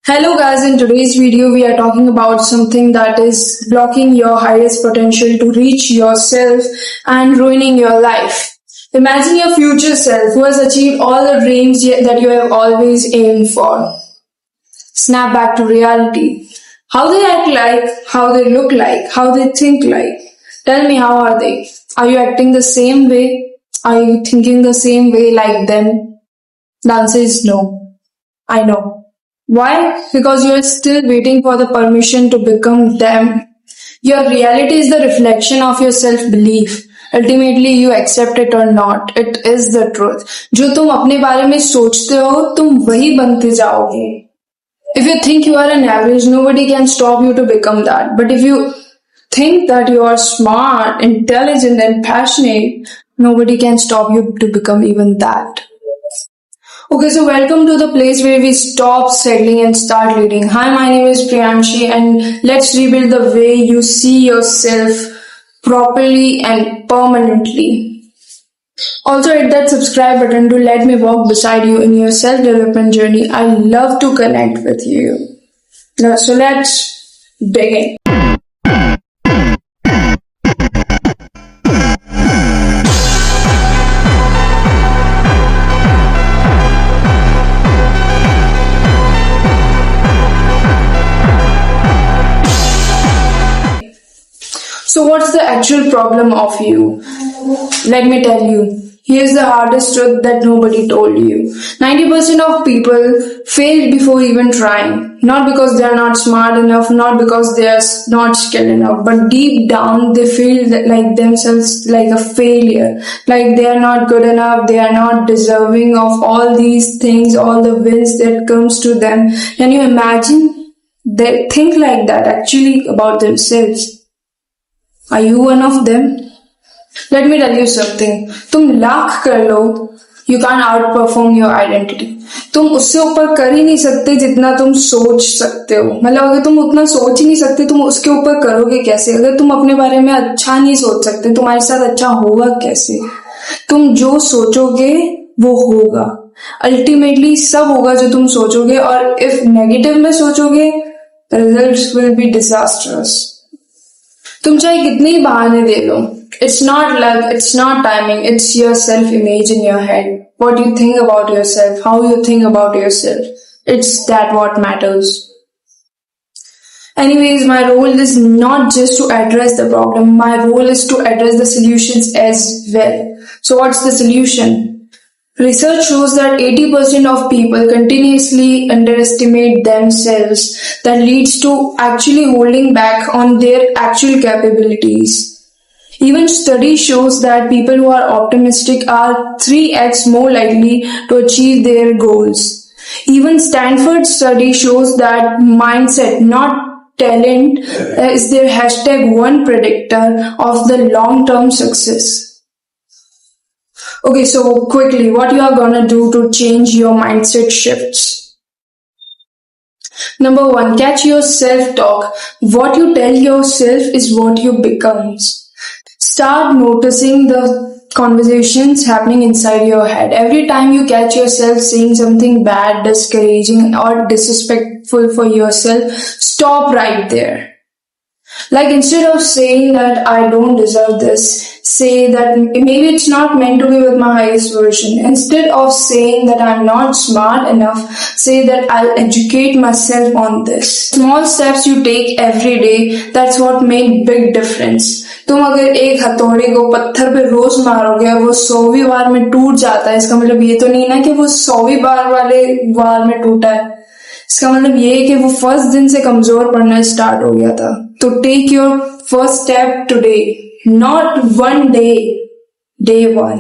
Hello guys, in today's video we are talking about something that is blocking your highest potential to reach yourself and ruining your life. Imagine your future self who has achieved all the dreams that you have always aimed for. Snap back to reality. How they act like, how they look like, how they think like. Tell me, how are they? Are you acting the same way? Are you thinking the same way like them? The answer is no. I know. Why? Because you are still waiting for the permission to become them. Your reality is the reflection of your self-belief. Ultimately, you accept it or not. It is the truth. जो तुम अपने बारे में सोचते हो, तुम वही बनते जाओगे. If you think you are an average, nobody can stop you to become that. But if you think that you are smart, intelligent, and passionate, nobody can stop you to become even that. Okay, so welcome to the place where we stop settling and start leading. Hi, my name is Priyanshi, and let's rebuild the way you see yourself properly and permanently. Also, hit that subscribe button to let me walk beside you in your self-development journey. I love to connect with you. So let's begin. So what's the actual problem of you? Let me tell you. Here's the hardest truth that nobody told you. 90% of people fail before even trying. Not because they are not smart enough, not because they are not skilled enough, but deep down they feel like themselves like a failure. Like they are not good enough, they are not deserving of all these things, all the wins that comes to them. Can you imagine? They think like that actually about themselves. Are you one of them? Let me tell you something. तुम लाख कर लो, you can't outperform your identity. तुम उससे ऊपर कर ही नहीं सकते जितना तुम सोच सकते हो. मतलब अगर तुम उतना सोच ही नहीं सकते, तुम उसके ऊपर करोगे कैसे? अगर तुम अपने बारे में अच्छा नहीं सोच सकते, तुम्हारे साथ अच्छा होगा कैसे? तुम जो सोचोगे वो होगा. अल्टीमेटली सब होगा जो तुम सोचोगे, और इफ नेगेटिव में सोचोगे, the results will be disastrous. तुम चाहे कितने ही बहाने दे लो, it's not luck, it's not timing, it's your self-image in your head. What you think about yourself, how you think about yourself, it's that what matters. Anyways, my role is not just to address the problem, my role is to address the solutions as well. So what's the solution? Research shows that 80% of people continuously underestimate themselves. That leads to actually holding back on their actual capabilities. Even study shows that people who are optimistic are 3x more likely to achieve their goals. Even Stanford study shows that mindset, not talent, is their #1 predictor of the long-term success. Okay, so quickly, what you are gonna do to change your mindset shifts? Number 1, catch your self-talk. What you tell yourself is what you becomes. Start noticing the conversations happening inside your head. Every time you catch yourself saying something bad, discouraging, or disrespectful for yourself, stop right there. Like, instead of saying that I don't deserve this, say that maybe it's not meant to be with my highest version. Instead of saying that I'm not smart enough, say that I'll educate myself on this. Small steps you take every day, that's what make big difference. तुम अगर एक हथौड़े को पत्थर पे रोज मारोगे और वो 100वीं बार में टूट जाता है, इसका मतलब ये तो नहीं ना कि वो 100वीं बार वाले बार में टूटा है. इसका मतलब ये है कि वो फर्स्ट दिन से कमजोर पड़ना स्टार्ट हो गया था. तो take your first step today, not one day, day 1.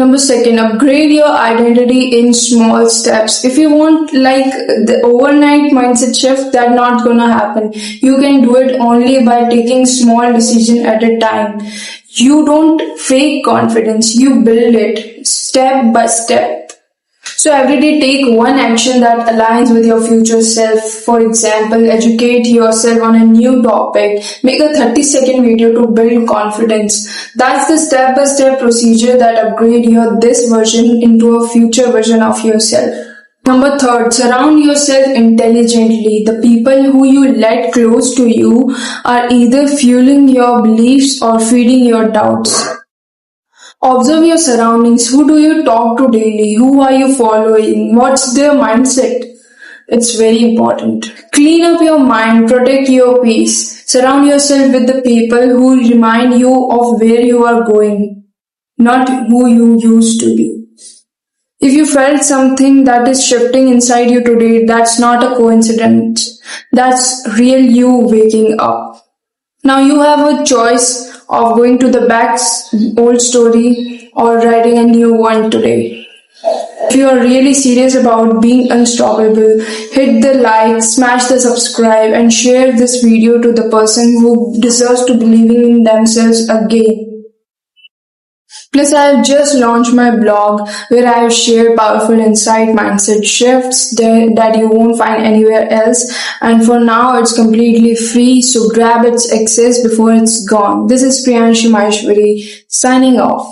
Number 2, upgrade your identity in small steps. If you want like the overnight mindset shift, that's not gonna happen. You can do it only by taking small decision at a time. You don't fake confidence, you build it step by step. So every day take one action that aligns with your future self. For example, educate yourself on a new topic. Make a 30-second video to build confidence. That's the step-by-step procedure that upgrade your this version into a future version of yourself. Number third, surround yourself intelligently. The people who you let close to you are either fueling your beliefs or feeding your doubts. Observe your surroundings. Who do you talk to daily? Who are you following? What's their mindset? It's very important. Clean up your mind, protect your peace. Surround yourself with the people who remind you of where you are going, not who you used to be. If you felt something that is shifting inside you today, that's not a coincidence. That's real you waking up. Now you have a choice of going to the back old story or writing a new one today. If you are really serious about being unstoppable, hit the like, smash the subscribe, and share this video to the person who deserves to believe in themselves again. Plus, I have just launched my blog where I have shared powerful insight mindset shifts that you won't find anywhere else. And for now, it's completely free, so grab its access before it's gone. This is Priyanshi Maheshwari signing off.